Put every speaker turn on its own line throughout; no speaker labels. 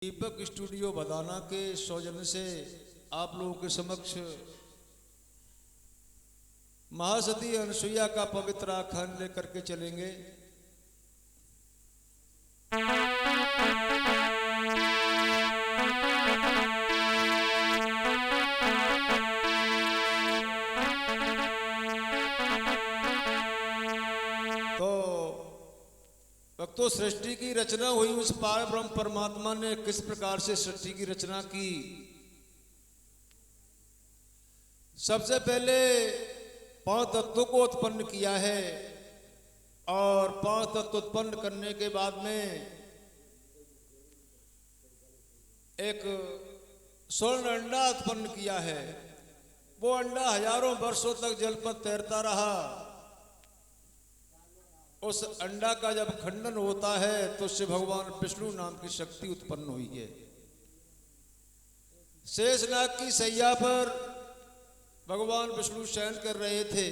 दीपक studio बदाना के सौजन्य से आप लोगों के समक्ष महासती अनसुईया का पवित्र आख्यान लेकर के चलेंगे। तो सृष्टि की रचना हुई, उस पार ब्रह्म परमात्मा ने किस प्रकार से सृष्टि की रचना की। सबसे पहले 5 तत्वों को उत्पन्न किया है और 5 तत्व उत्पन्न करने के बाद में एक स्वर्ण अंडा उत्पन्न किया है। वो अंडा हजारों वर्षों तक जल पर तैरता रहा। उस अंडा का जब खंडन होता है तो उससे भगवान विष्णु नाम की शक्ति उत्पन्न हुई है। शेषनाग की सैया पर भगवान विष्णु शयन कर रहे थे।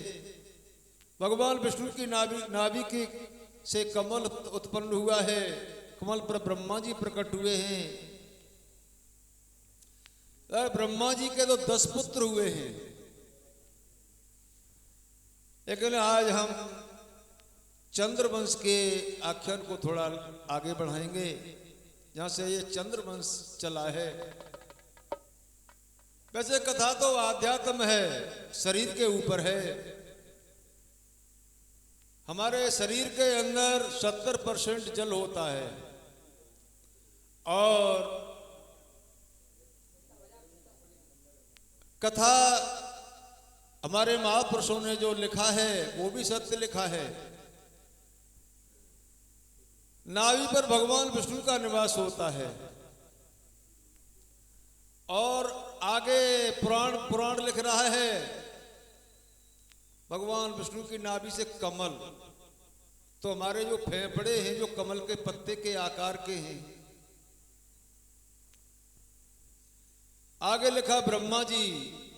भगवान विष्णु की नाभि की से कमल उत्पन्न हुआ है। कमल पर ब्रह्मा जी प्रकट हुए हैं। ब्रह्मा जी के तो 10 पुत्र हुए हैं। लेकिन आज हम चंद्रवंश के आख्यान को थोड़ा आगे बढ़ाएंगे, जहां से ये चंद्रवंश चला है। वैसे कथा तो आध्यात्म है, शरीर के ऊपर है। हमारे शरीर के अंदर 70% जल होता है और कथा हमारे महापुरुषों ने जो लिखा है वो भी सत्य लिखा है। नाभि पर भगवान विष्णु का निवास होता है और आगे पुराण लिख रहा है भगवान विष्णु की नाभि से कमल। तो हमारे जो फेफड़े हैं जो कमल के पत्ते के आकार के हैं। आगे लिखा ब्रह्मा जी,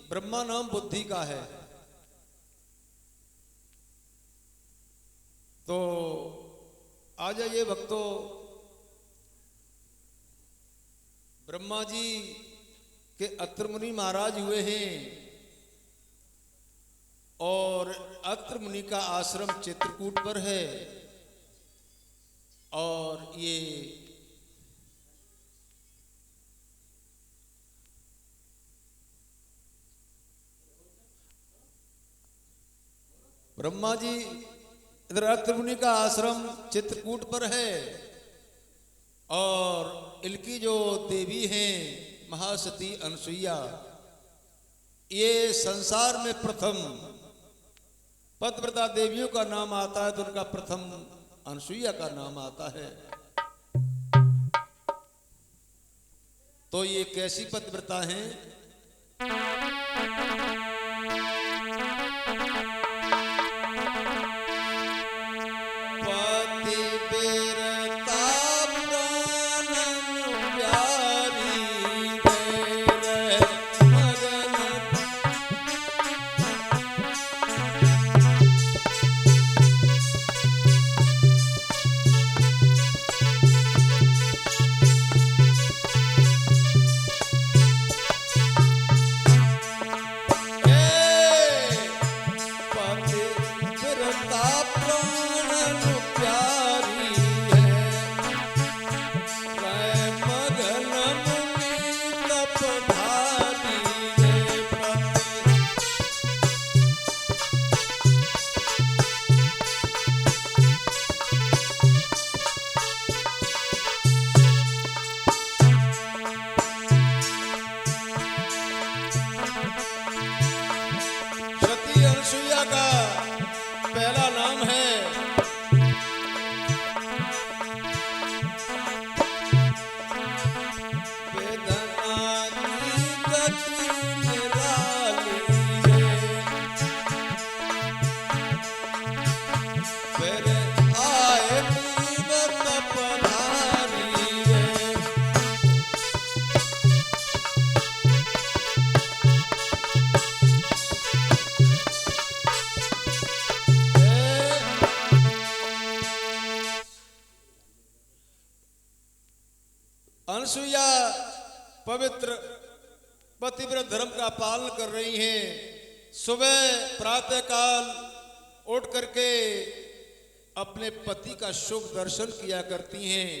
ब्रह्मा नाम बुद्धि का है। तो आ जाइए भक्तों, ब्रह्मा जी के अत्र मुनि महाराज हुए हैं और अत्र मुनि का आश्रम चित्रकूट पर है। और ये ब्रह्मा जी इधर अत्र मुनि का आश्रम चित्रकूट पर है और इनकी जो देवी हैं महासती अनसुईया, ये संसार में प्रथम पतिव्रता देवियों का नाम आता है तो उनका प्रथम अनसुईया का नाम आता है। तो ये कैसी पतिव्रता हैं? पवित्र पतिव्रत धर्म का पालन कर रही हैं। सुबह प्रातः काल उठ करके अपने पति का शुभ दर्शन किया करती हैं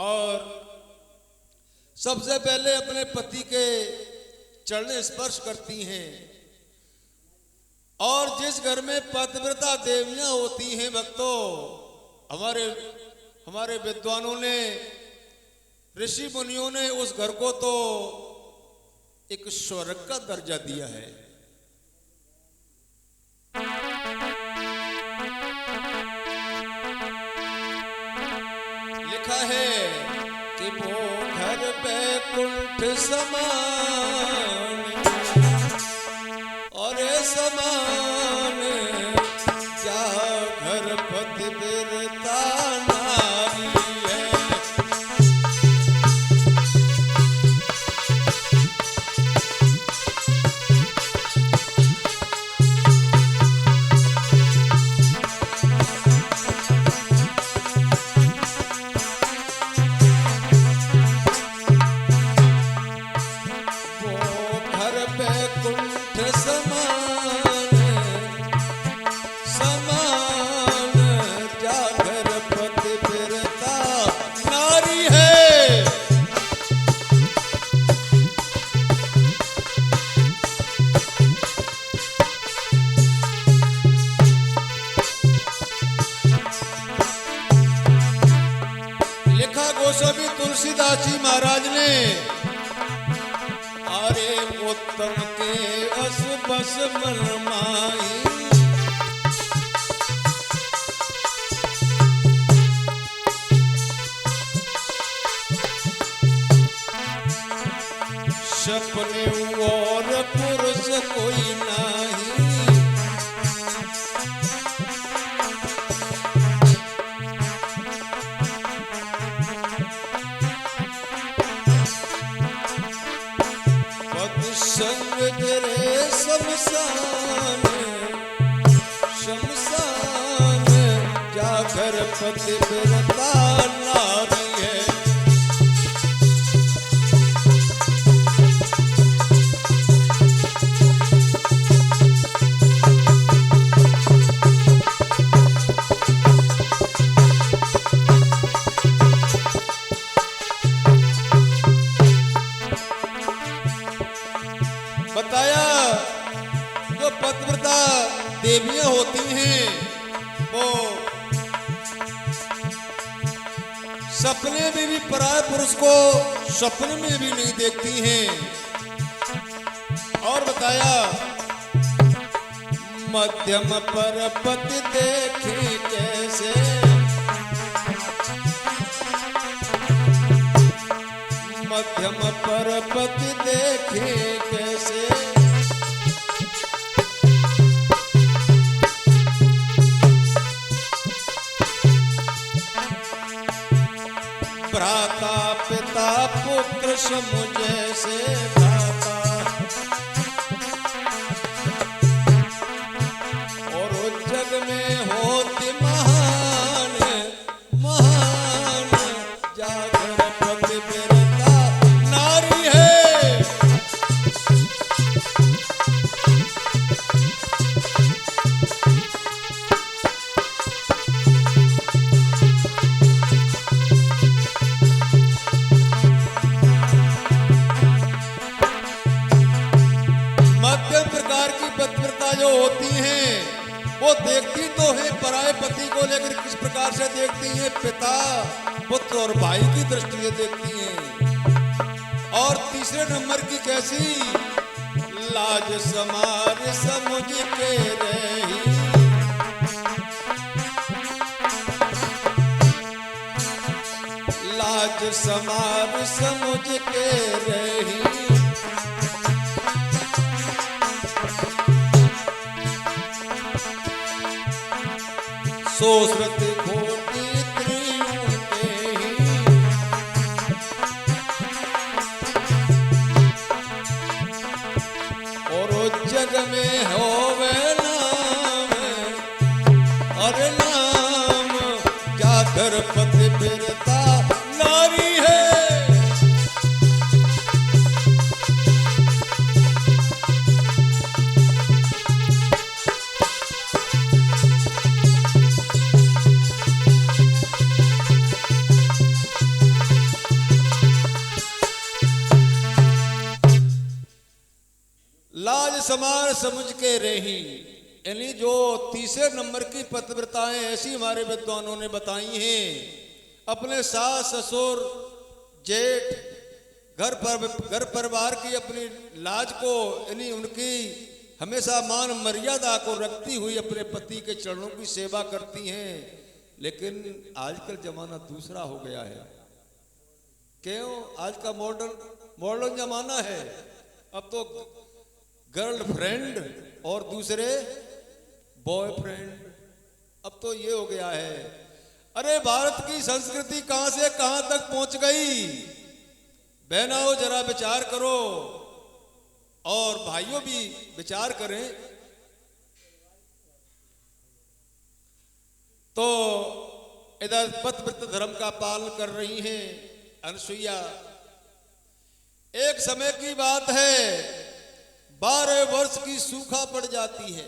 और सबसे पहले अपने पति के चरण स्पर्श करती हैं। और जिस घर में पतिव्रता देवियां होती हैं भक्तों, हमारे विद्वानों ने, ऋषि मुनियों ने उस घर को तो एक स्वर्ग का दर्जा दिया है। लिखा है कि वो घर बैकुंठ समान और समान क्या घर पतिव्रता नारी है। गोस्वामी तुलसीदास जी महाराज ने, अरे उत्तम के अस बस मन माई, सपने और पुरुष कोई नहीं, संग तेरे शमशान शमशान जाकर पतिव्रता नारी है। बताया जो पतिव्रता देवियां होती हैं वो सपने में भी पराये पुरुष को सपने में भी नहीं देखती हैं। और बताया मध्यम पर पति देखे कैसे, मध्यम पर पति देखे कैसे, भ्राता पिता पुत्र सम जैसे भ्राता, और जग में होती महान महान जागर पतिव्रता नारी है। मध्यम प्रकार की पतिव्रता जो होती हैं वो देखती तो है पराये पति को, लेकिन किस प्रकार से देखती हैं, पिता पुत्र और भाई की दृष्टि से देखती हैं। और तीसरे नंबर की कैसी, लाज समार समझ के रही, लाज समार समझ के रही, सोसरत खोटी त्रियों के ही, और जग में होवे नाम, अरे नाम जाकर पतिव्रता नारी है। समार समझ के रही, यानी जो तीसरे नंबर की पतिव्रताएं ऐसी हमारे विद्वानों ने बताई हैं, अपने सास ससुर जेठ घर परिवार की अपनी लाज को, यानी उनकी हमेशा मान मर्यादा को रखती हुई अपने पति के चरणों की सेवा करती हैं। लेकिन आजकल जमाना दूसरा हो गया है। क्यों? आज का मॉडर्न जमाना है। अब तो गर्लफ्रेंड और दूसरे बॉयफ्रेंड, अब तो ये हो गया है। अरे भारत की संस्कृति कहां से कहां तक पहुंच गई? बहनाओं जरा विचार करो, और भाइयों भी विचार करें। तो इधर पतिव्रत धर्म का पालन कर रही हैं अनसुईया। एक समय की बात है, 12 वर्ष की सूखा पड़ जाती है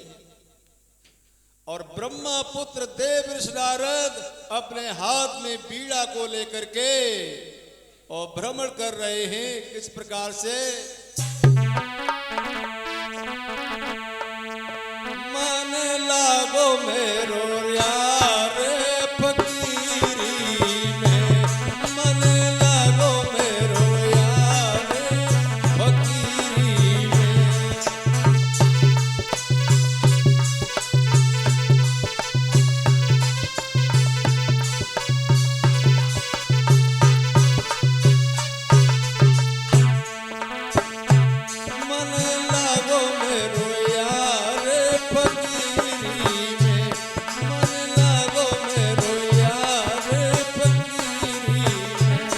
और ब्रह्मा पुत्र देव ऋषि नारद अपने हाथ में बीड़ा को लेकर के और भ्रमण कर रहे हैं। किस प्रकार से? मन लागो मेरो यार फकीरी में, मन लागो मेरो यार फकीरी में। मन लागो मेरो यार फकीरी में, मन लागो मेरो यार फकीरी में।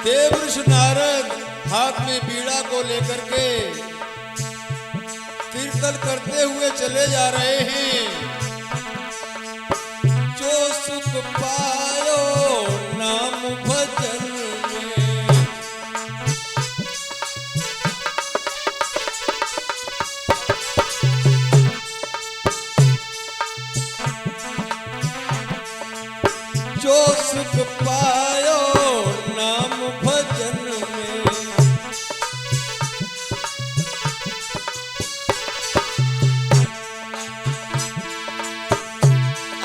देव ऋषि नारद हाथ में बीड़ा को लेकर के कीर्तन करते हुए चले जा रहे हैं। जो सुख पायो नाम भजन में, जो सुख पायो नाम भजन में।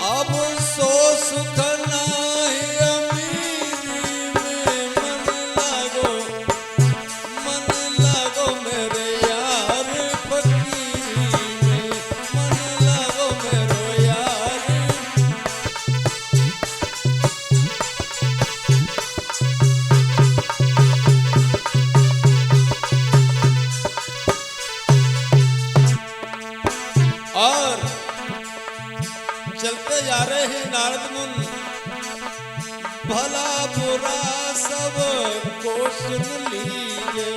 अब सो सुख नाही अमीरी में, मन लागो मेरे यार फकीरी में, मन लागो मेरो यार। और चलते जा रहे हैं नारद मुनि, भला बुरा सब को सुन लीजिए।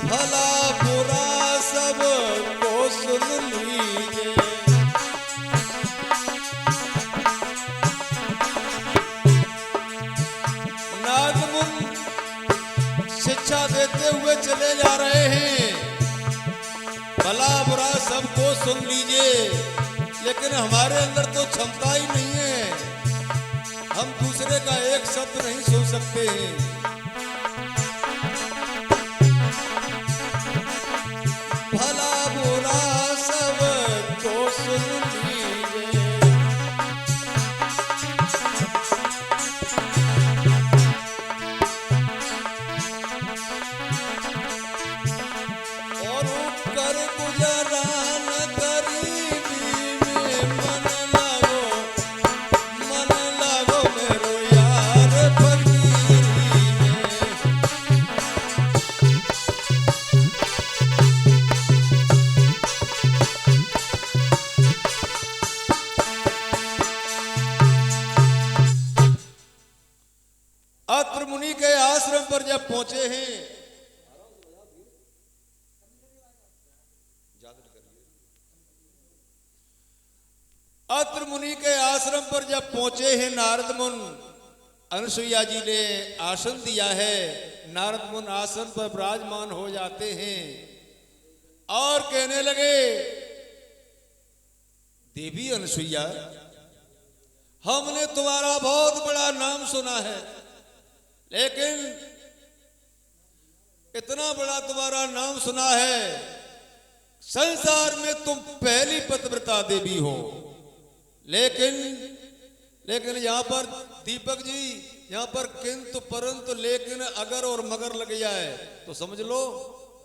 भला बुरा सब को सुन लीजिए। नारद मुनि शिक्षा देते हुए चले जा रहे हैं, भला बुरा सबको सुन लीजिए। लेकिन हमारे अंदर तो क्षमता ही नहीं है, हम दूसरे का एक शब्द नहीं सुन सकते हैं। भला बुरा सबको सुन लीजिए। और कर गुजरान गरीबी में, मन लागो मेरो यार फकीरी में। अत्र मुनि के आश्रम पर जब पहुंचे हैं, अत्र मुनि के आश्रम पर जब पहुंचे हैं नारद मुनि, अनसुईया जी ने आसन दिया है। नारद मुनि आसन पर विराजमान हो जाते हैं और कहने लगे, देवी अनसुईया, हमने तुम्हारा बहुत बड़ा नाम सुना है, लेकिन इतना बड़ा तुम्हारा नाम सुना है, संसार में तुम पहली पतिव्रता देवी हो। लेकिन यहां पर दीपक जी, यहां पर किंतु परंतु लेकिन अगर और मगर लग जाए तो समझ लो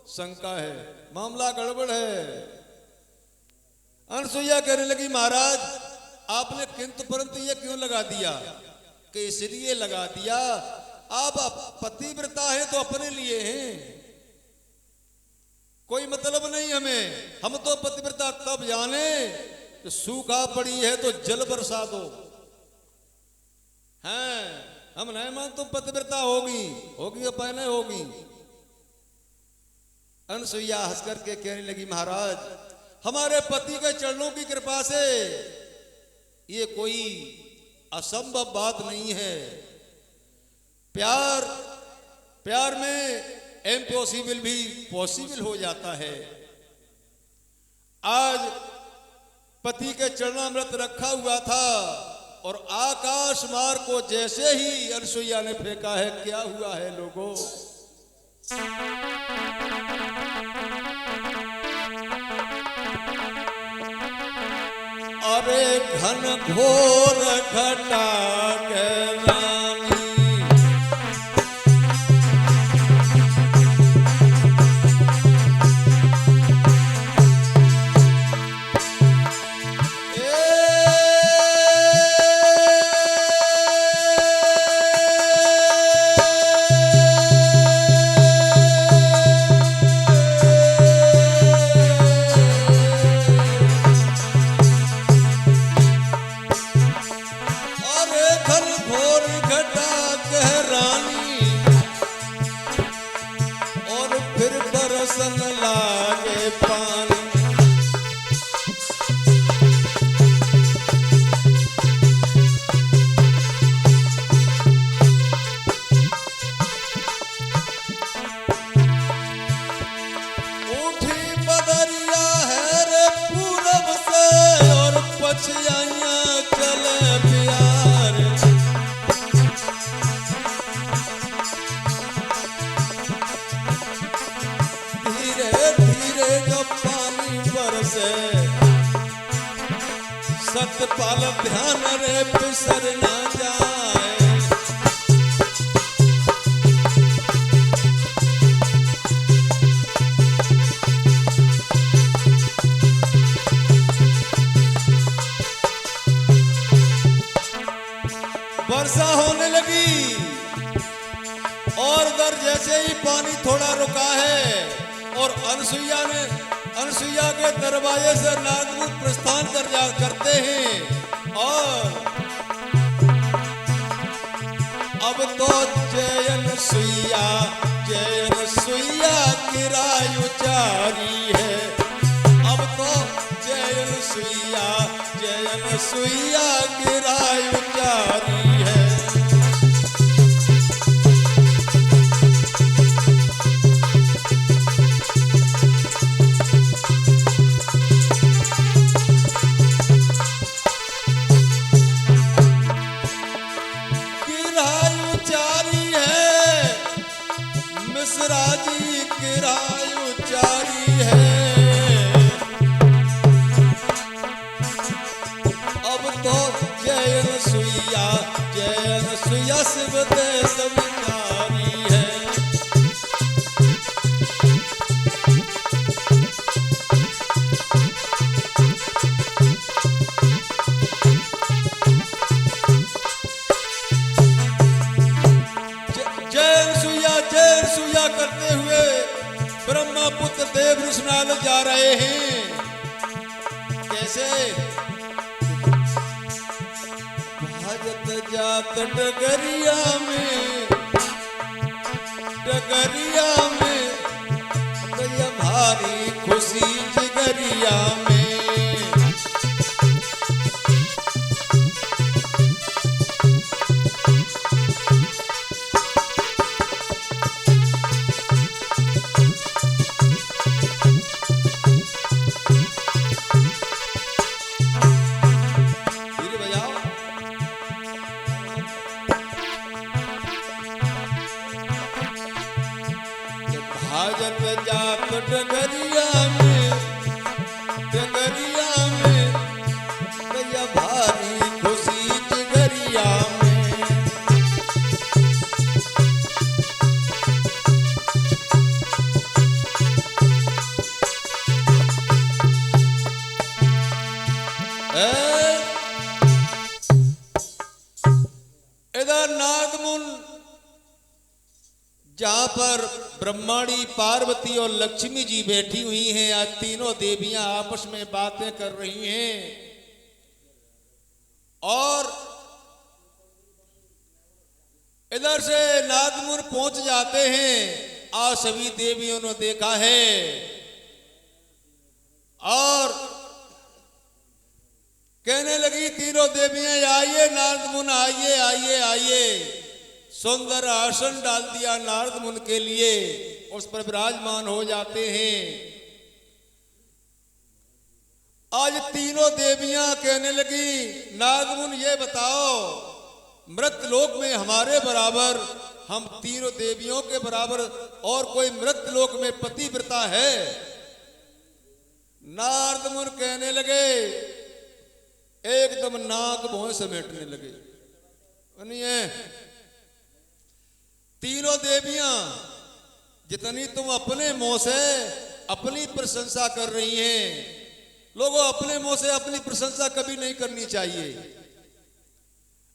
शंका है, मामला गड़बड़ है। अनसुईया कहने लगी, महाराज आपने किंतु परंतु ये क्यों लगा दिया? कि इसलिए लगा दिया, आप पतिव्रता है तो अपने लिए हैं, कोई मतलब नहीं हमें। हम तो पतिव्रता तब जाने तो सूखा पड़ी है तो जल बरसा दो, हैं हम नहीं मान तुम पतिव्रता होगी या पहले होगी। अनसुईया हंस करके कहने लगी, महाराज हमारे पति के चरणों की कृपा से ये कोई असंभव बात नहीं है। प्यार में इम्पॉसिबल भी पॉसिबल हो जाता है। आज पति के चरणामृत रखा हुआ था और आकाश मार्ग को जैसे ही अनसुईया ने फेंका है, क्या हुआ है लोगों? अरे घन घोर घटा के सतपाल ध्यान रे पिसर ना जाए। वर्षा होने लगी और उधर जैसे ही पानी थोड़ा रुका है और अनसुईया के दरवाजे से नारद प्रस्थान करते हैं और अब तो जयन सुईया किरायु जारी है। अब तो जयन सुईया किरायु जारी है। मिश्राजी किरायु जारी है। अब तो जयन सुईया शिव देश विचारी है। जय सुईया करते हुए ब्रह्मपुत्र देव ऋषनाल जा रहे हैं। कैसे? भाजत जात डगरिया में गया भारी खुशी जिगरिया में। बाजत जात डगरिया में भैया भारी खुशी जिगरिया में। इधर नागमुन जहां पर ब्रह्माणी, पार्वती और लक्ष्मी जी बैठी हुई हैं, आज तीनों देवियां आपस में बातें कर रही हैं और इधर से नागमुन पहुंच जाते हैं। आज सभी देवियों ने देखा है और कहने लगी तीनों देवियां, आइए नारद मुन, आइए आइए आइए। सुंदर आसन डाल दिया नारद मुन के लिए, उस पर विराजमान हो जाते हैं। आज तीनों देवियां कहने लगी, नारद मुन ये बताओ, मृत लोक में हमारे बराबर, हम तीनों देवियों के बराबर और कोई मृत लोक में पतिव्रता है? नारद मुन कहने लगे, एकदम नाक भौं समेटने लगे। तीनों देवियां जितनी तुम अपने मुंह से अपनी प्रशंसा कर रही हैं, लोगों अपने मुंह से अपनी प्रशंसा कभी नहीं करनी चाहिए।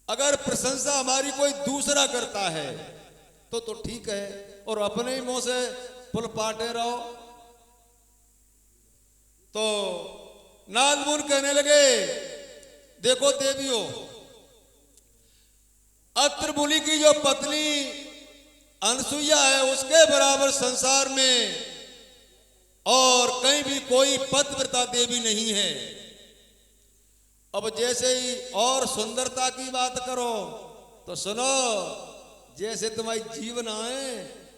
अगर प्रशंसा हमारी कोई दूसरा करता है तो ठीक है, और अपने ही मुंह से पुल पाटे रहो। तो नारद मुनि कहने लगे, देखो देवियों, अत्र मुनि की जो पत्नी अनसुईया है उसके बराबर संसार में और कहीं भी कोई पतिव्रता देवी नहीं है। अब जैसे ही और सुंदरता की बात करो तो सुनो, जैसे तुम्हारी जीवन आए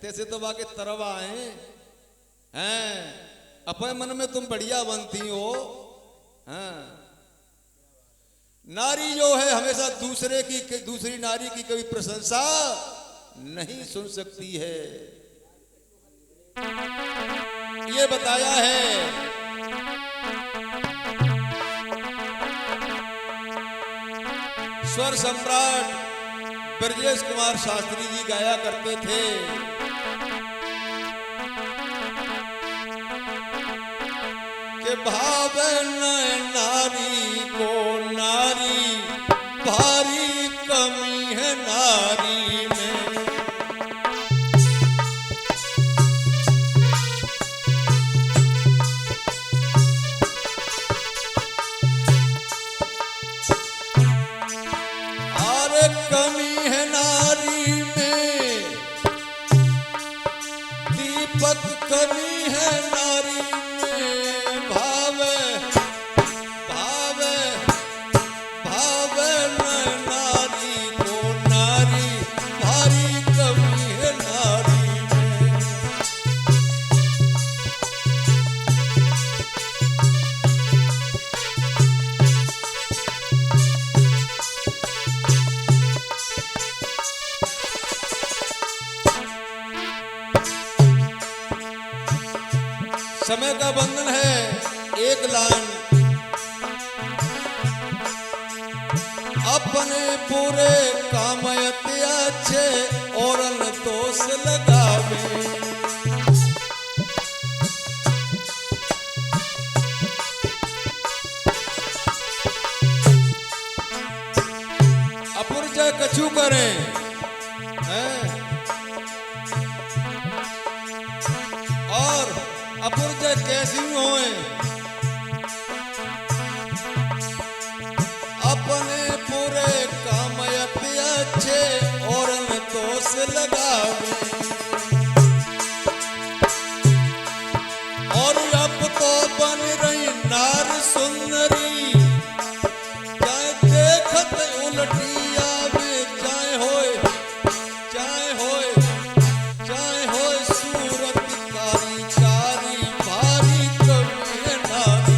तैसे तुम आके तरव आए हैं। अपने मन में तुम बढ़िया बनती हो हैं। नारी जो है हमेशा दूसरी नारी की कभी प्रशंसा नहीं सुन सकती है, ये बताया है। स्वर सम्राट ब्रजेश कुमार शास्त्री जी गाया करते थे, कि भावे नारी को नारी भारी कमी है नारी में। अरे कमी है नारी में, दीपक कमी है नारी में। भावे भावे भावे नारी को नारी भारी कमी है नारी में। समय का बंधन है, एक लाइन। अपने पूरे कामयते अच्छे और दोष लगावे। अपुरजय कछु करें हैं, और अपुरजय कैसी होए। अपने पूरे कामयते अच्छे और दोष लगावे। और अब तो बन रही नार सुंदरी, चाहे देखत उलटी आवे। चाहे होए सूरत कारी कारी भारी कमी है नारी।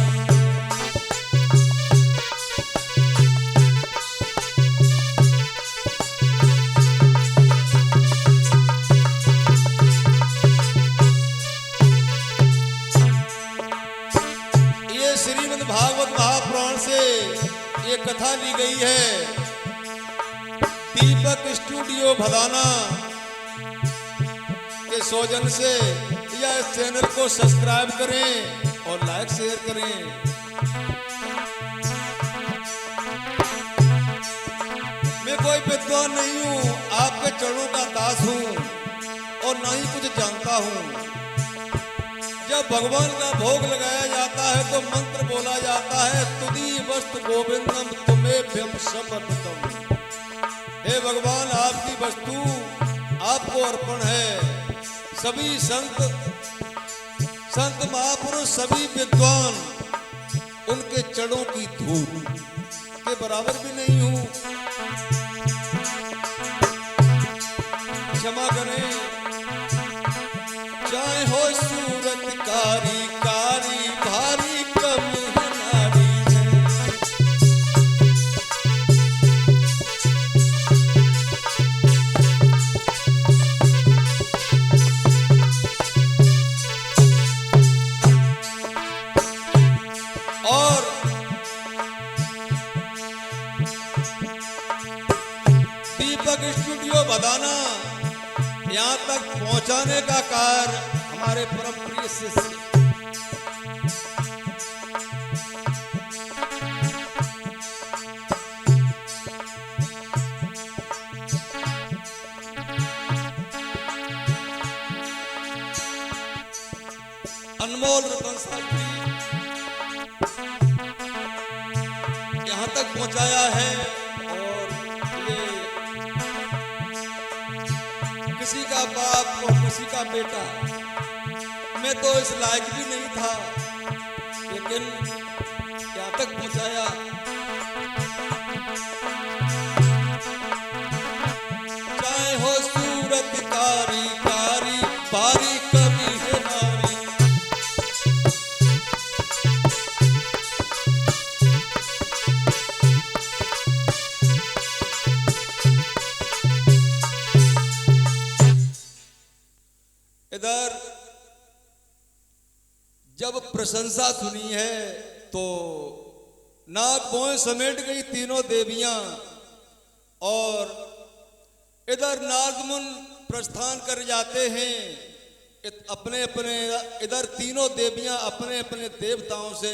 कथा ली गई है। दीपक स्टूडियो भदाना के सौजन से या इस चैनल को सब्सक्राइब करें और लाइक शेयर करें। मैं कोई विद्वान नहीं हूँ, आपके चरणों का दास हूँ और ना ही कुछ जानता हूँ। जब भगवान का भोग लगाया जाता है तो मंत्र बोला जाता है, तुदी वस्तु गोविंदम तुम्हें समर्पितम। हे भगवान, आपकी वस्तु आपको अर्पण है। सभी संत महापुरुष, सभी विद्वान उनके चरणों की धूल के बराबर भी नहीं हूं। क्षमा करें। चाहे हो सूरत कारी कारी भारी कम नारी है। और दीपक स्टूडियो भदाना यहाँ तक पहुंचाने का कार्य हमारे परम प्रिय शिष्य अनमोल रतन साहब यहाँ तक पहुंचाया है। और ये किसी का बाप और किसी का बेटा, मैं तो इस लायक भी नहीं था, लेकिन यहाँ तक पहुंचाया। चाहे हो सूरत कारी कारी बारी कभी है नारी। इधर जब प्रशंसा सुनी है तो नाक भौं समेट गई तीनों देवियां, और इधर नारदमुन प्रस्थान कर जाते हैं अपने अपने। इधर तीनों देवियां अपने अपने देवताओं से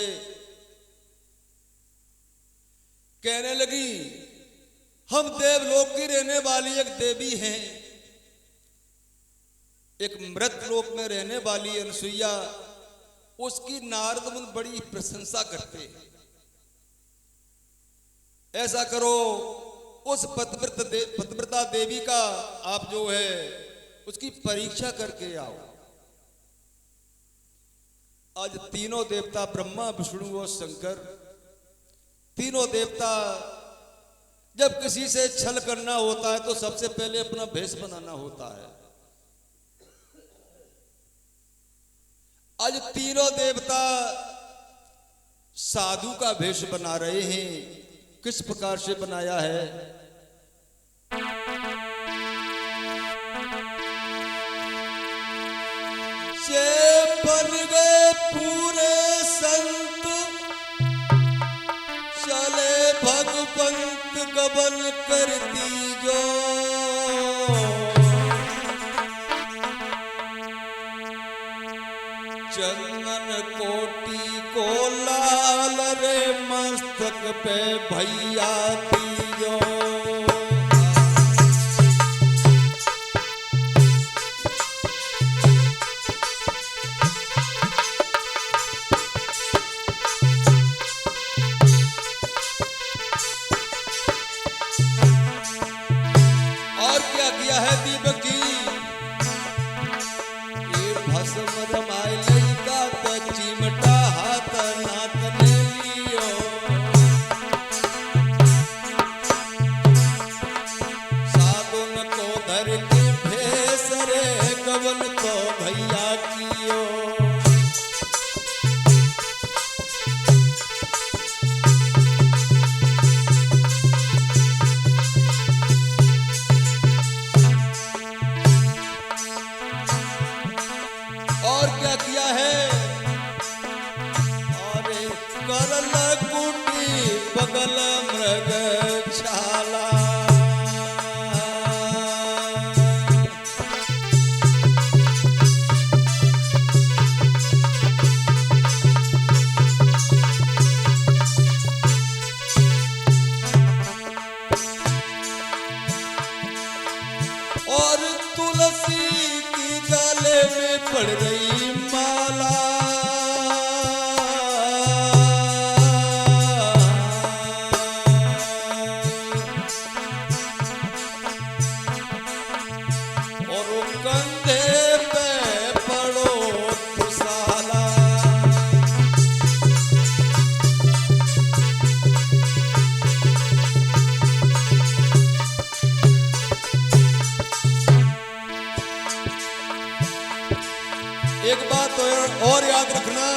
कहने लगी, हम देवलोक की रहने वाली एक देवी हैं, एक मृत लोक में रहने वाली अनसुईया, उसकी नारद मुनि बड़ी प्रशंसा करते हैं। ऐसा करो, उस पतिव्रता देवी का आप जो है उसकी परीक्षा करके आओ। आज तीनों देवता ब्रह्मा विष्णु और शंकर, तीनों देवता जब किसी से छल करना होता है तो सबसे पहले अपना भेष बनाना होता है। आज तीनों देवता साधु का भेष बना रहे हैं। किस प्रकार से बनाया है? से बन गए पूरे संत, चले भगवंत गबन करती जो। चंदन कोटि को लाल रे मस्तक पे भैया तीजो। और क्या किया है दीपक जी? ये भस्म रमाय लइका त चिमटा हाथ नाथ ले लियो। साधुन को धर के भेस रे गवन तो भैया कियो। तुलसी की गले में पड़ गई माला। और वो कंधे पे पड़ो खुशाला। एक बात तो और याद रखना,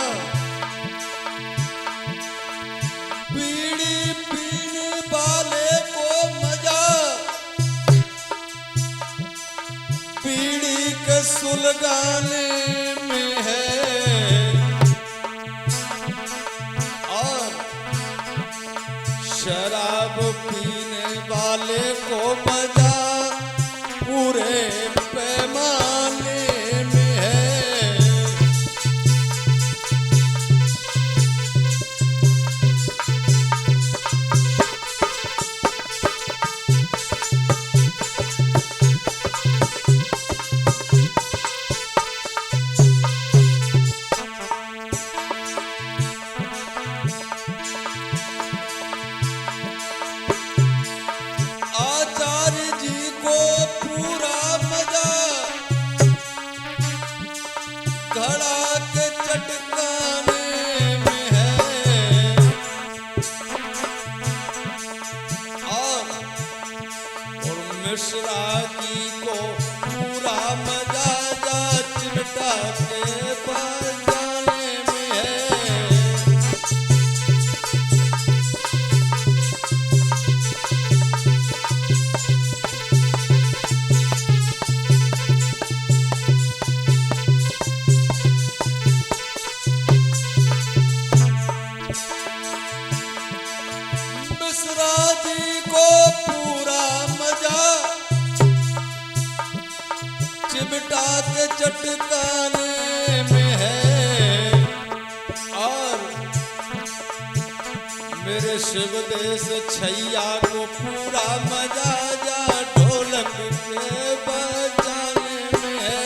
बीड़ी पीने वाले को मजा बीड़ी के सुलगाने में है, और शराब पीने वाले को मजा पूरे पैमाने में है। आचार्य जी को पूरा मजा घड़ा के चटकाने में है, और मिश्रा जी को पूरा मजा जा चिमटा के बजाने में है। मिश्रा जी को पूरा मजा चिमटा के चटकाने में है, और मेरे शिवदेश छैया को पूरा मजा जा ढोलक के बजाने में है।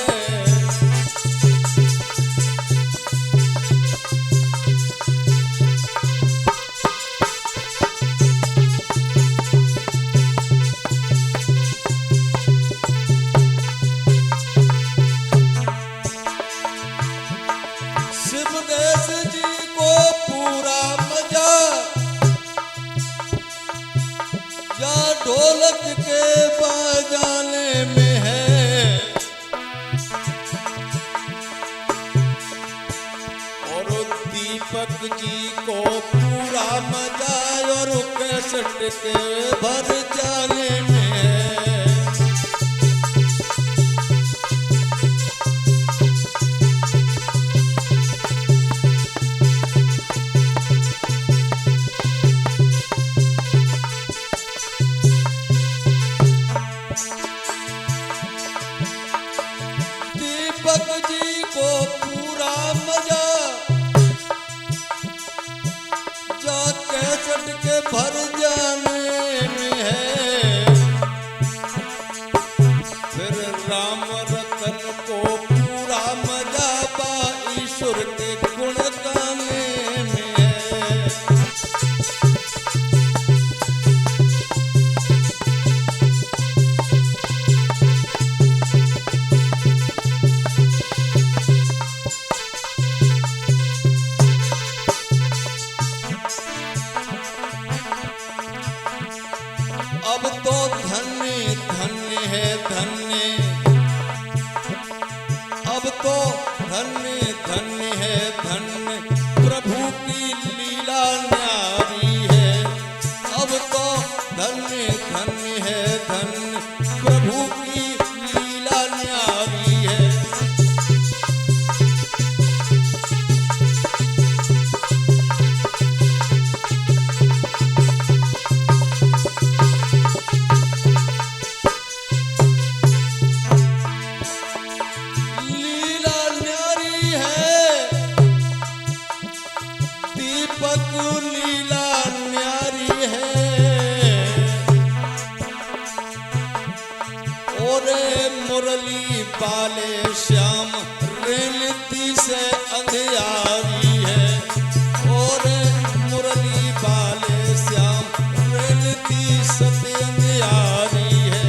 शिवदेश जी को पूरा मजा या ढोलक के बजाने में है, और दीपक जी को पूरा मजा और कैसेट के भर जाने में है। दीपक जी को पूरा मजा जा कैसेट के भर जाने में है, फिर राम रतन को पूरा मजा बा ईश्वर के गुण गाने में है। अब तो धन्य धन्य है धन्य, अब तो धन्य धन्य है धन्य, प्रभु की लीला न्यारी है। अब तो धन्य धन्य है धन्य, प्रभु की लीला न्यारी है। ओरे मुरली पाले श्याम रेलती से अंधियारी है। ओरे मुरली पाले श्याम रेलती से अंधियारी है।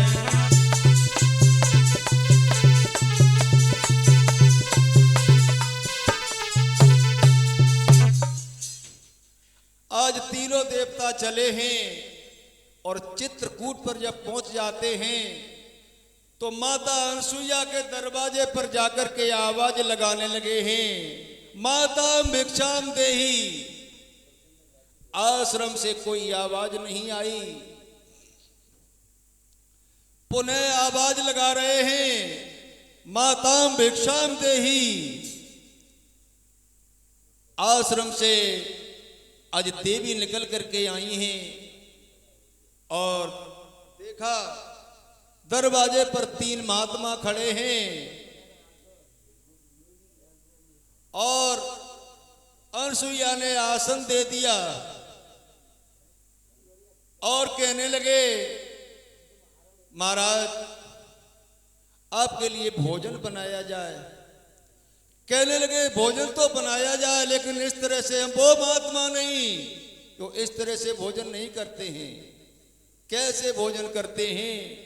आज तीनों देवता चले हैं और चित्रकूट पर जब पहुंच जाते हैं तो माता अनसुईया के दरवाजे पर जाकर के आवाज लगाने लगे हैं, माता भिक्षाम देही। आश्रम से कोई आवाज नहीं आई। पुनः आवाज लगा रहे हैं, माता भिक्षाम देही। आश्रम से आज देवी निकल करके आई हैं और देखा दरवाजे पर तीन महात्मा खड़े हैं और अनसुईया ने आसन दे दिया और कहने लगे, महाराज आपके लिए भोजन बनाया जाए। कहने लगे भोजन तो बनाया जाए, लेकिन इस तरह से हम वो महात्मा नहीं तो इस तरह से भोजन नहीं करते हैं। कैसे भोजन करते हैं?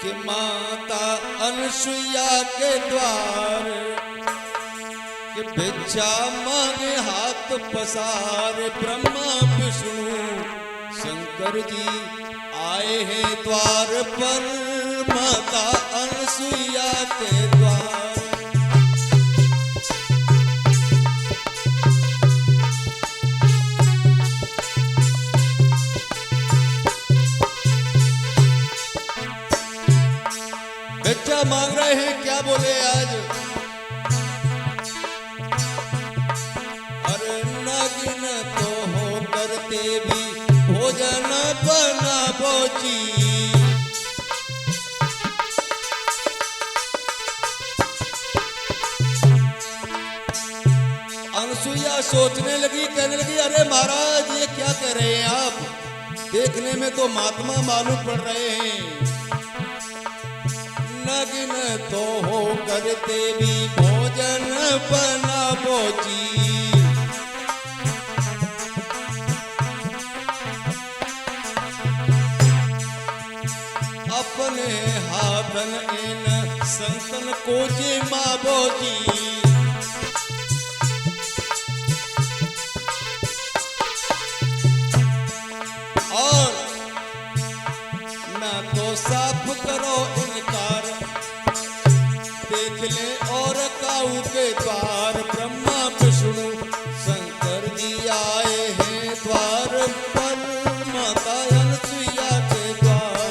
कि माता अनसुईया के द्वार कि भिक्षा मांगे हाथ पसारे। ब्रह्मा विष्णु शंकर जी आए हैं द्वार पर, माता अनसुईया के द्वार। भिक्षा मांग रहे हैं, क्या बोले आज? अरे नागिन तो हो करते भी भोजन बना बोची। अनसुईया सोचने लगी, कहने लगी, अरे महाराज ये क्या कह रहे हैं आप? देखने में तो महात्मा मालूम पड़ रहे हैं। नगिन तो हो करते भी भोजन बना बोची। अपने हाथन इन संतन को जे माँ बोची। और ना तो साफ करो इनकार, देख ले और काऊ के द्वार। ब्रह्मा विष्णु शंकर जी आए हैं द्वार पर, माता अनसुईया के द्वार।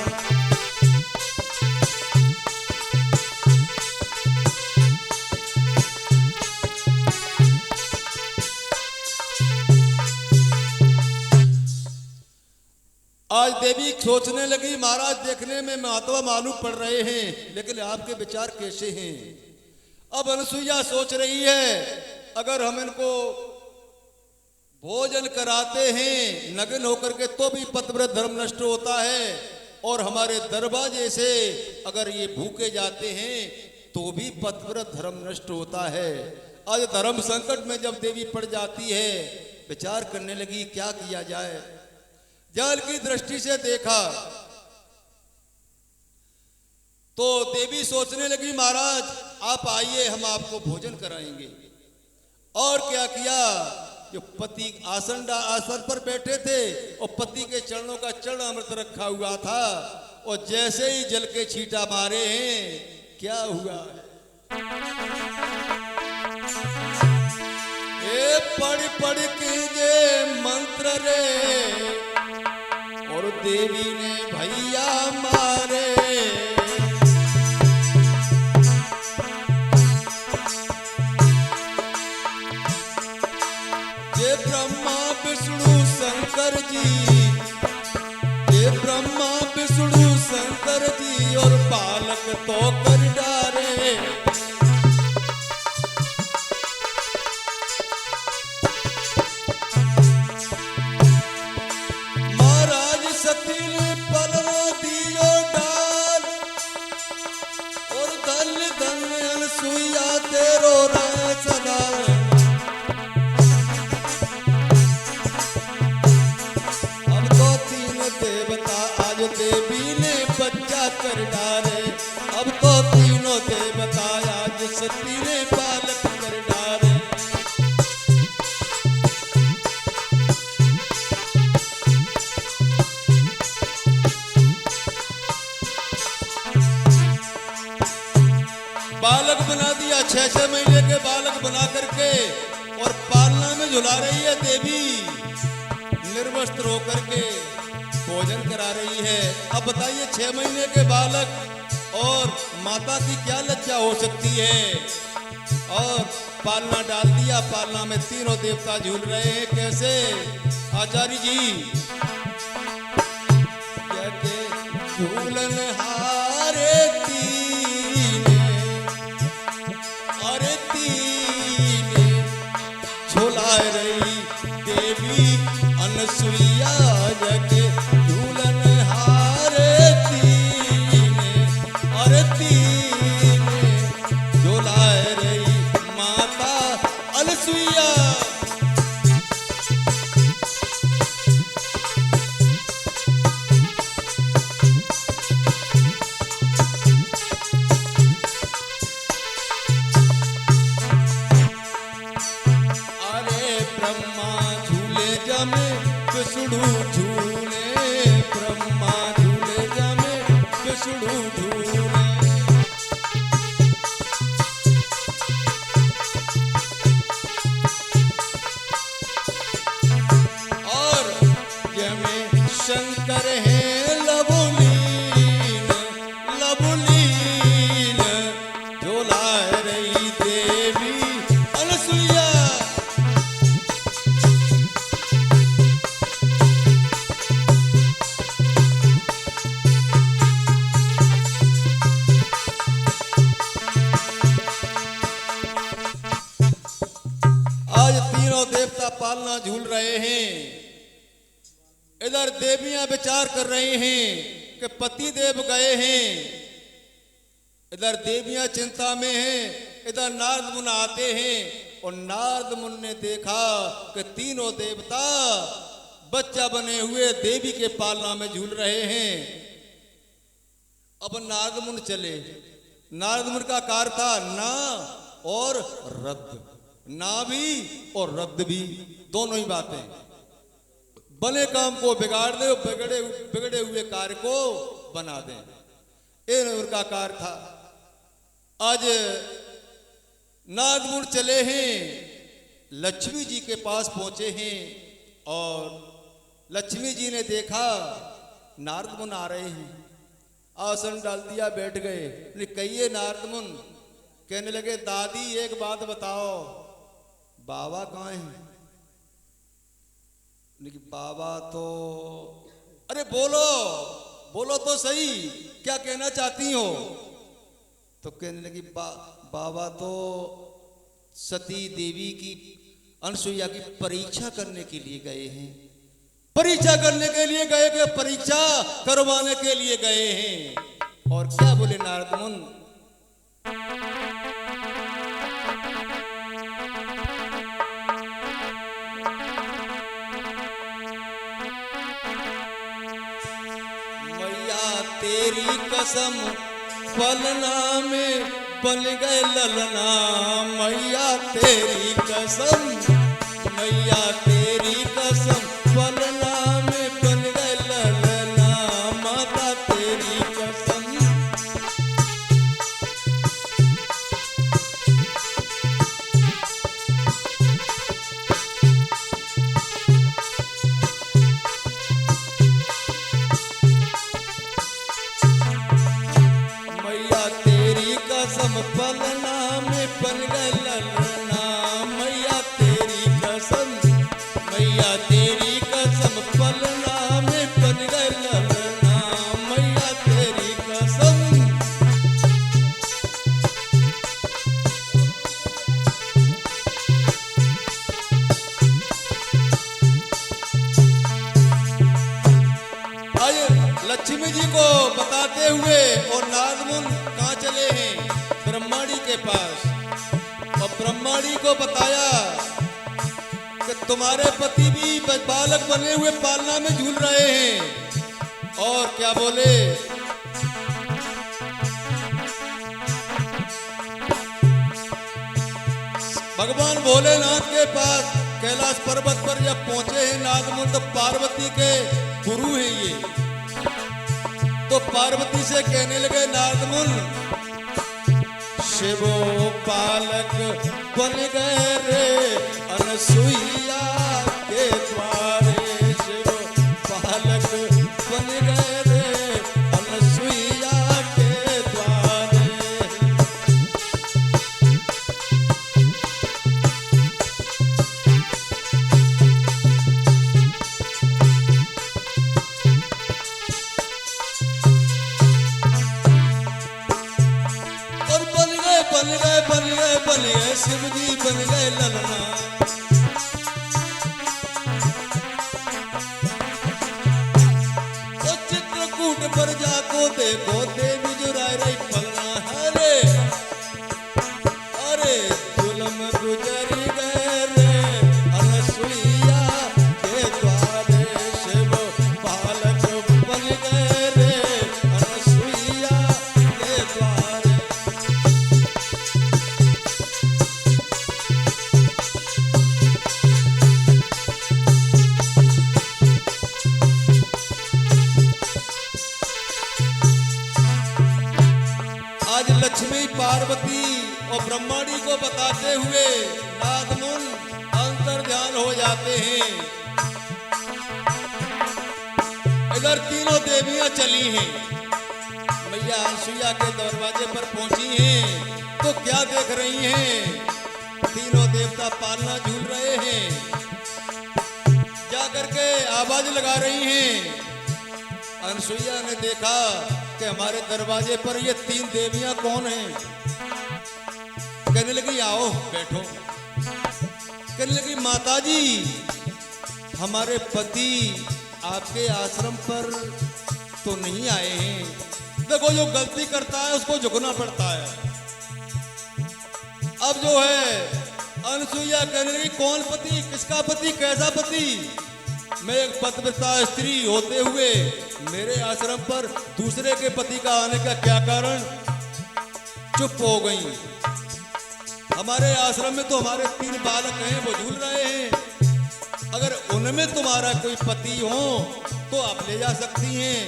आज देवी सोचने लगी, महाराज देखने में महात्मा मालूम पड़ रहे हैं, लेकिन आपके विचार कैसे हैं? अब अनसुईया सोच रही है, अगर हम इनको भोजन कराते हैं नग्न होकर के तो भी पतिव्रत धर्म नष्ट होता है, और हमारे दरवाजे से अगर ये भूखे जाते हैं तो भी पतिव्रत धर्म नष्ट होता है। आज धर्म संकट में जब देवी पड़ जाती है, विचार करने लगी क्या किया जाए। जल की दृष्टि से देखा तो देवी सोचने लगी, महाराज आप आइए हम आपको भोजन कराएंगे। और क्या किया, जो पति आसन पर बैठे थे और पति के चरणों का चरण अमृत रखा हुआ था, और जैसे ही जल के छींटा मारे हैं, क्या हुआ? ए पढ़ पढ़ के जे मंत्र रे, और देवी ने भैया मारे। ये ब्रह्मा विष्णु शंकर जी, ये ब्रह्मा विष्णु शंकर जी, और बालक तो कर डारे। सती ने बालक कर डारे। बालक बना दिया, 6-6 महीने के बालक बना करके, और पालना में झुला रही है देवी, निर्वस्त्र होकर के भोजन करा रही है। अब बताइए 6 महीने के बालक और माता की क्या लज्जा हो सकती है। और पालना डाल दिया, पालना में तीनों देवता झूल रहे हैं। कैसे आचार्य जी? कहते झूलन हारे तीने, अरे तीने झूला रही देवी अनसुईया जगे, झूलन हारे तीने, अरे तीने झूला रही माता अनसुईया। ब्रह्मा झूले जमे विष्णु झूले, ब्रह्मा झूले जमे विष्णु झूले। और जमे शंकर है लबुलीन, लबुलीन झूला रही देवी अनसुईया। देवता पालना झूल रहे हैं। इधर देवियां विचार कर रही हैं कि पति देव गए हैं। इधर देवियां चिंता में हैं, इधर नारद मुनि आते हैं। और नारद मुनि ने देखा कि तीनों देवता बच्चा बने हुए देवी के पालना में झूल रहे हैं। अब नारद मुनि चले। नारद मुनि का कार्य था ना और रद्द, ना भी और रद्द भी, दोनों ही बातें। बने काम को बिगाड़ दे, बिगड़े हुए कार्य को बना दे, ये उनका कार्य था। आज नारद मुनि चले हैं, लक्ष्मी जी के पास पहुंचे हैं। और लक्ष्मी जी ने देखा नारद मुनि आ रहे हैं, आसन डाल दिया, बैठ गए। कहिए नारद मुनि। कहने लगे दादी एक बात बताओ, बाबा कहाँ हैं? बाबा तो, अरे बोलो बोलो तो सही, क्या कहना चाहती हो? तो कहने लगी बाबा तो सती देवी की, अनसुईया की परीक्षा करने के लिए गए हैं। परीक्षा करने के लिए गए कि परीक्षा करवाने के लिए गए हैं। और क्या बोले नारद मुनि? तेरी कसम पलना में बन गए ललना, मैया तेरी कसम, मैया तेरी कसम पलना में बन गए ललना, माता तेरी कसम। पलना में बन गए ललना, मैया तेरी कसम, मैया तेरी कसम पलना में बन गए ललना, मैया तेरी कसम। आज लक्ष्मी जी को बताते हुए और नारद मुनि कहाँ चले हैं? ब्रह्माणी के पास। और ब्रह्माणी को बताया कि तुम्हारे पति भी बालक बने हुए पालना में झूल रहे हैं। और क्या बोले? भगवान भोलेनाथ के पास कैलाश पर्वत पर जब पहुंचे हैं नागमुन, तो पार्वती के गुरु हैं ये। तो पार्वती से कहने लगे नागमुन, शिवो पालक बन गए रे अनसुईया के द्वारे, शिव पालक बन गए रे अनसुईया के द्वारे। बन गए शिव जी बन गए ललना। तो चित्रकूट पर जाको देखो देवी जो राय रही पलना। अरे अरे जुलम गुजरी गए रे अनसुईया के द्वारे, शिव पालक बन गए रे अनसुईया के द्वारे। लक्ष्मी पार्वती और ब्रह्माणी को बताते हुए नागमुन अंतर ध्यान हो जाते हैं। इधर तीनों देवियां चली हैं, मैया अनसुईया के दरवाजे पर पहुंची हैं। तो क्या देख रही हैं? तीनों देवता पालना झूल रहे हैं। जाकर के आवाज लगा रही हैं। अनसुईया ने देखा कि हमारे दरवाजे पर ये तीन देवियां कौन हैं। कहने लगी आओ बैठो। कहने लगी माताजी, हमारे पति आपके आश्रम पर तो नहीं आए हैं। देखो जो गलती करता है उसको झुकना पड़ता है। अब जो है अनसुईया कहने लगी कौन पति, किसका पति, कैसा पति? मैं एक पतिव्रता स्त्री होते हुए मेरे आश्रम पर दूसरे के पति का आने का क्या कारण? चुप हो गई। हमारे आश्रम में तो हमारे तीन बालक हैं, वो झूल रहे हैं। अगर उनमें तुम्हारा कोई पति हो तो आप ले जा सकती हैं।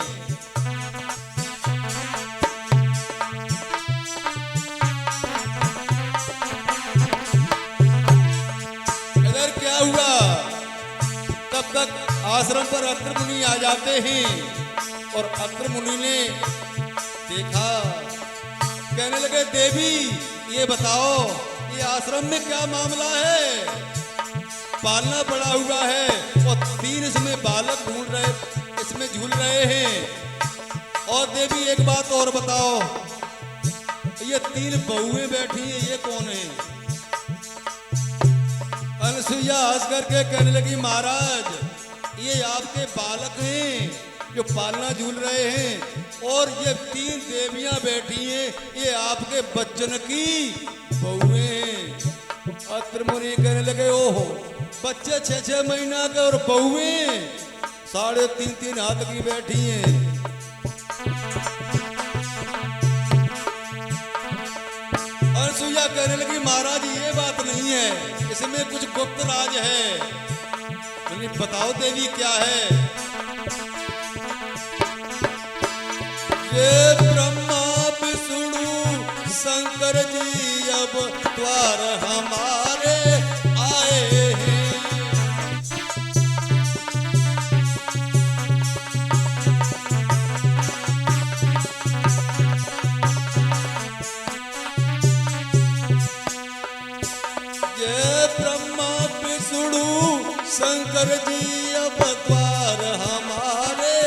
इधर क्या हुआ? तब तक आश्रम पर अत्र मुनि आ जाते हैं और अत्र मुनि ने देखा। कहने लगे देवी ये बताओ ये आश्रम में क्या मामला है? पालना पड़ा हुआ है और तीन इसमें बालक ढूंढ रहे, इसमें झूल रहे हैं। और देवी एक बात और बताओ, ये तीन बहुएं बैठी हैं, ये कौन है? अनसुईया हंस करके कहने लगी महाराज ये आपके बालक हैं जो पालना झूल रहे हैं, और ये तीन देवियां बैठी हैं ये आपके बच्चन की बहुएं। अत्र मुनि कहने लगे ओहो, बच्चे 6-6 महीना के और बहुएं 3.5 हाथ की बैठी हैं। अनसुईया कहने लगी महाराज ये बात नहीं है, इसमें कुछ गुप्त राज है। बताओ देवी क्या है? ये ब्रह्मा विष्णु शंकर जी अब द्वार हमारे आए हैं। ये ब्रह्मा विष्णु शंकर जी अब द्वार हमारे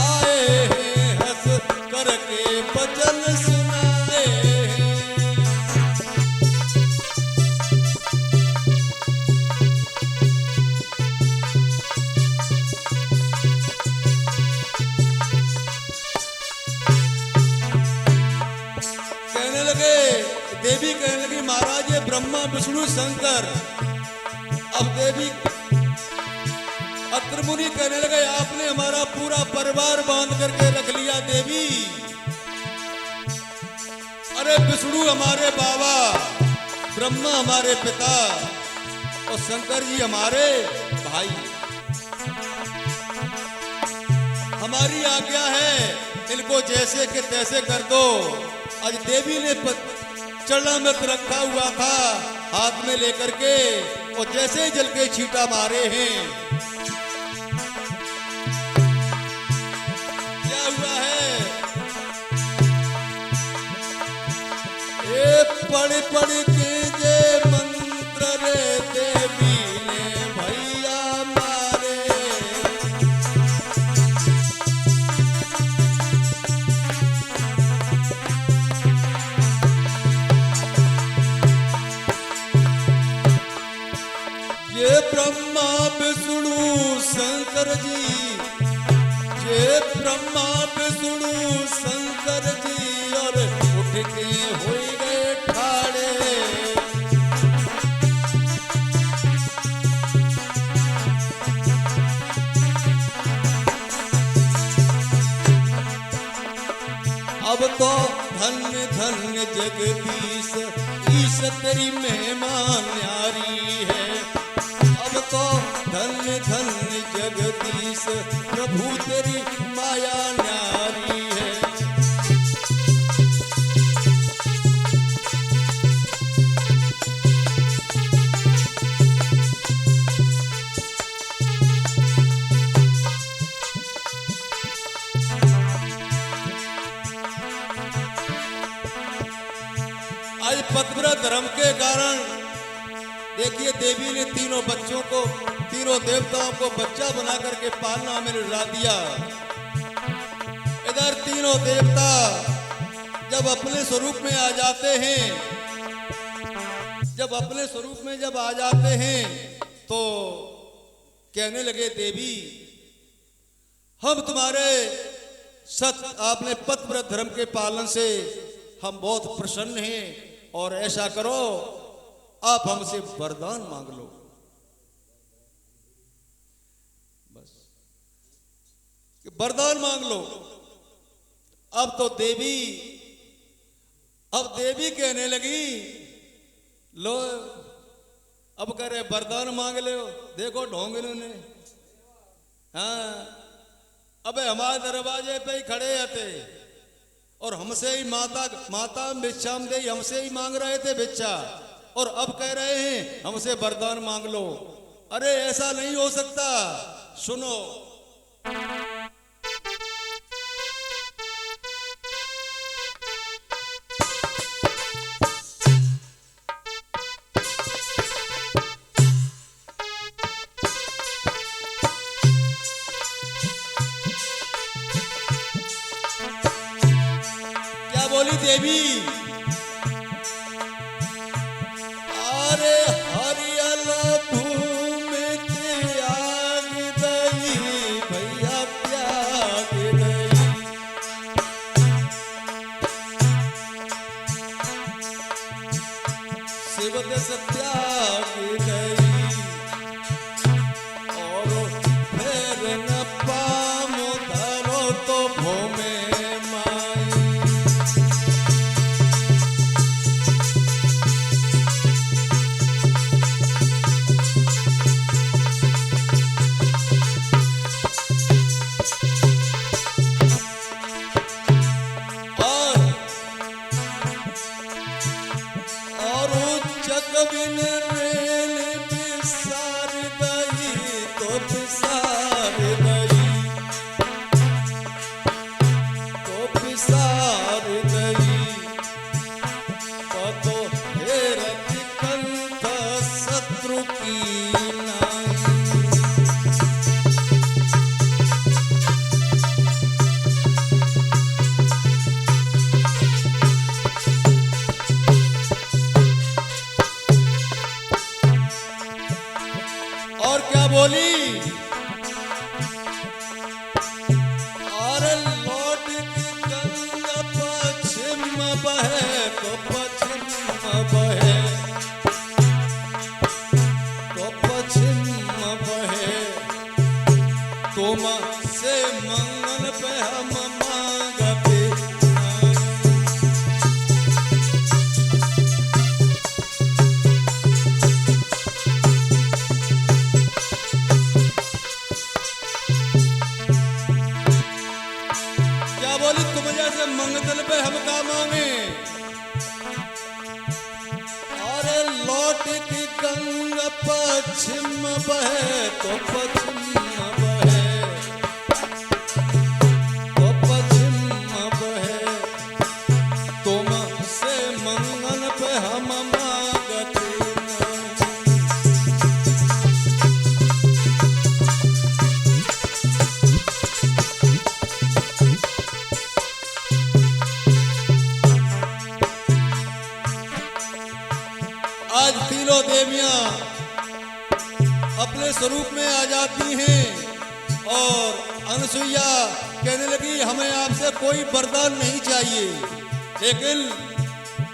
आए हैं, हंस करके वचन सुनाए हैं। कहने लगे देवी कहने लगी महाराज ये ब्रह्मा विष्णु शंकर। अब देवी अत्र मुनि कहने लगे आपने हमारा पूरा परिवार बांध करके रख लिया देवी। अरे विष्णु हमारे बाबा, ब्रह्मा हमारे पिता और शंकर जी हमारे भाई। हमारी आज्ञा है इनको जैसे के तैसे कर दो। आज देवी ने चरणामृत रखा हुआ था हाथ में लेकर के, और जैसे जल के छींटा मारे हैं। क्या हुआ है? ए पढ़ पढ़ के जे मंत्र रे देवी ने भैया मारे। ये ब्रह्मा विष्णु शंकर जी, ये ब्रह्मा विष्णु शंकर जी, और उठ के हो गए ठाड़े। अब तो धन्य धन्य जगदीश, ईश तेरी महिमा न्यारी है। अब तो धन्य धन्य जगदीश, प्रभु तेरी माया न्यारी है। आज पतिव्रत धर्म के कारण देखिए देवी ने तीनों बच्चों को, तीनों देवताओं को बच्चा बना करके पालना में लुटा दिया। इधर तीनों देवता जब अपने स्वरूप में आ जाते हैं, जब अपने स्वरूप में जब आ जाते हैं तो कहने लगे देवी हम तुम्हारे आपने पतिव्रत धर्म के पालन से हम बहुत प्रसन्न हैं, और ऐसा करो आप हमसे वरदान मांग लो। बस वरदान मांग लो। अब तो देवी कहने लगी लो, अब कह रहे वरदान मांग लो। देखो ढोंग इन्होंने, हाँ अबे हमारे दरवाजे पे ही खड़े थे और हमसे ही माता भिक्षाम दे, हमसे ही मांग रहे थे भिक्षा, और अब कह रहे हैं हमसे वरदान मांग लो। अरे ऐसा नहीं हो सकता। सुनो, क्या बोली देवी? अरे हरियल भूमि त्याग दई भैया, त्याग दई। शिव दस त्याग दई, और फिर न पामो धरो तो भूमि बिन रेल बिसार दई, तो बिसार दई, तो बिसार दई। तो हेरत कंठ शत्रु की नाई। और क्या बोली? और लौट की गंगा पश्चिम बहे, तो पश्चिम बहे, तो पश्चिम बहे। तुम से मंगल पे हम मांगते, लौट की गंगा पश्चिम बहे तो पश्चिम बहे तो पश्चिम बहे तुमसे मंगन पे हम मांगते आज तीनों देवियां अपने स्वरूप में आ जाती हैं और अनसुईया कहने लगी हमें आपसे कोई वरदान नहीं चाहिए, लेकिन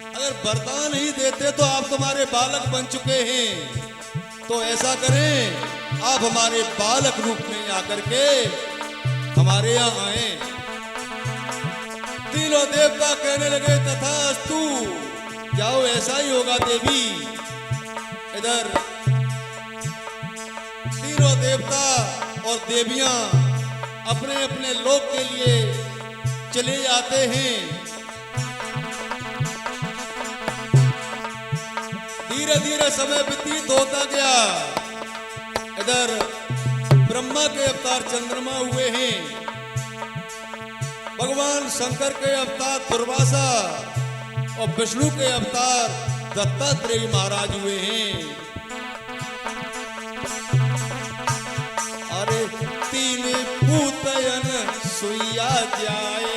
अगर वरदान ही देते तो आप तुम्हारे बालक बन चुके हैं, तो ऐसा करें आप हमारे बालक रूप में आकर के हमारे यहाँ आए। तीनों देवता कहने लगे तथास्तु, जाओ ऐसा ही होगा देवी। इधर तीनों देवता और देवियां अपने अपने लोक के लिए चले जाते हैं। धीरे धीरे समय व्यतीत होता गया। इधर ब्रह्मा के अवतार चंद्रमा हुए हैं, भगवान शंकर के अवतार दुर्वासा और विष्णु के अवतार दत्तात्रेय महाराज हुए हैं। अरे तीन पूतयन सुइया जाए,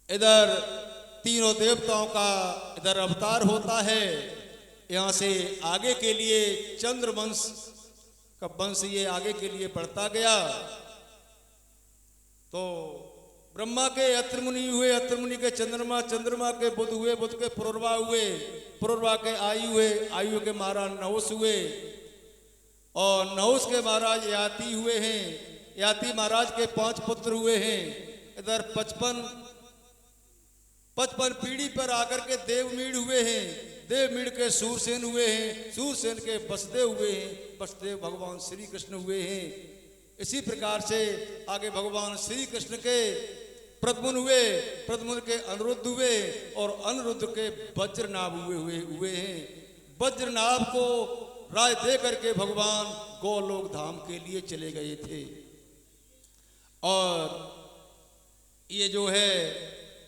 इधर तीनों देवताओं का इधर अवतार होता है। यहाँ से आगे के लिए चंद्रवंश का वंश ये आगे के लिए बढ़ता गया। तो ब्रह्मा के अत्रि मुनि हुए, अत्रि मुनि के चंद्रमा, चंद्रमा के बुध हुए, बुध के पुरुरवा हुए, पुरुरवा के आयु हुए, आयु के महाराज नहुस हुए और नहुस के महाराज याति हुए हैं। याति महाराज के 5 पुत्र हुए हैं। इधर 55 पीढ़ी पर आकर के देवमीड़ हुए हैं, देवमीड़ के सूरसेन हुए हैं, सूरसेन के वसुदेव हुए हैं, वसुदेव भगवान श्री कृष्ण हुए हैं। इसी प्रकार से आगे भगवान श्री कृष्ण के प्रद्युम्न हुए, प्रद्युम्न के अनिरुद्ध हुए और अनिरुद्ध के वज्रनाभ हुए हैं। वज्रनाभ को राय दे करके भगवान गोलोक धाम के लिए चले गए थे। और ये जो है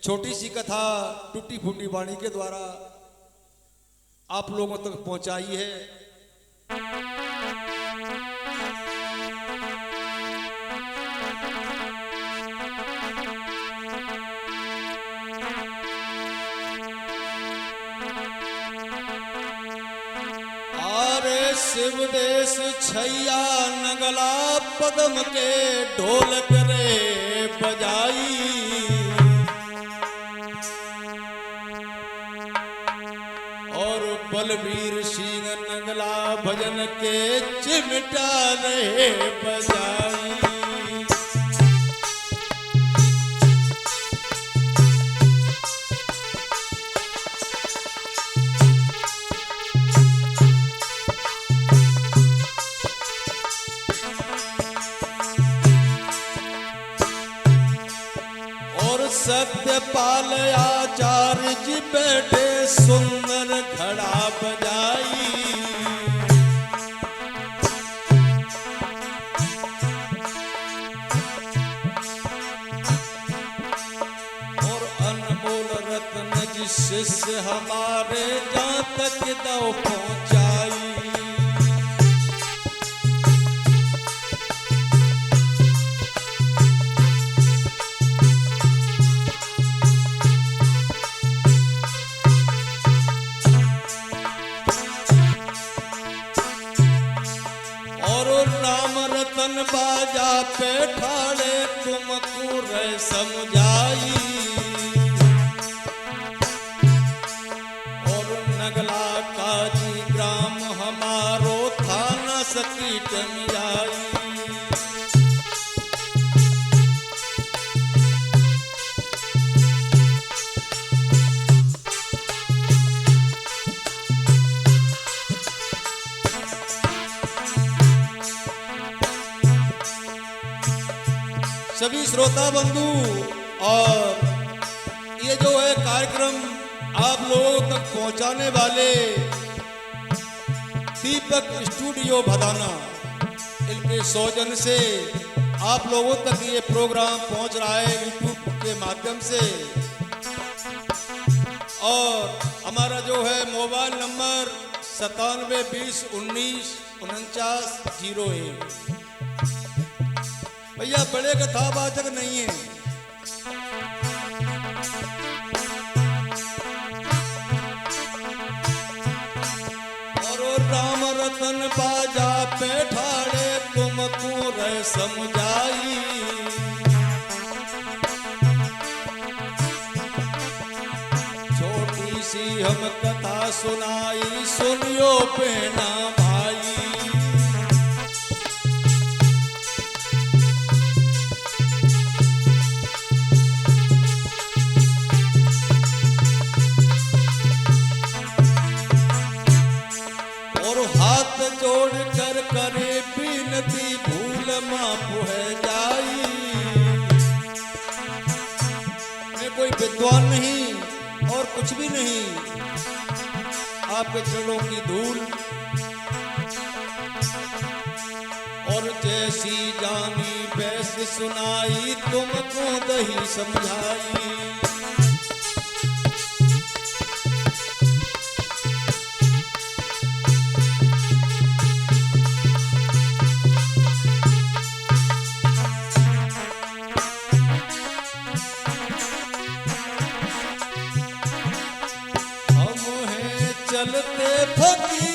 छोटी सी कथा टूटी फूटी वाणी के द्वारा आप लोगों तक पहुंचाई है। आरे शिव देश छैया नगला पदम के ढोलक रे बजाई, बलबीर सिंह नगला भजन के चिमटा रहे बजाई। और सत्यपाल आचार्य जी बैठे सुंदर घड़ा बजाई। और अनमोल रत्न जी शिष्य हमारे जहाँ तक दो पहुँचाई। बाजा पे ठाड़े तुमको रे समझाई। और नगला काजी ग्राम हमारो थाना सकीट में आई। सभी श्रोता बंधु और ये जो है कार्यक्रम आप लोगों तक पहुंचाने वाले दीपक स्टूडियो भदाना, इनके सौजन्य से आप लोगों तक ये प्रोग्राम पहुंच रहा है यूट्यूब के माध्यम से। और हमारा जो है मोबाइल नंबर 9720194901। भैया बड़े कथावाचक नहीं है। और राम रतन बाजा पे ठाड़े तुमको रे समझाई। छोटी सी हम कथा सुनाई सुनियो बेना भाई। जोड़ कर करे बिनती भूल माफ है जाई। मैं कोई विद्वान नहीं और कुछ भी नहीं, आपके चरणों की धूल। और जैसी जानी वैसी सुनाई तुमको दही समझाई। चलते फकीर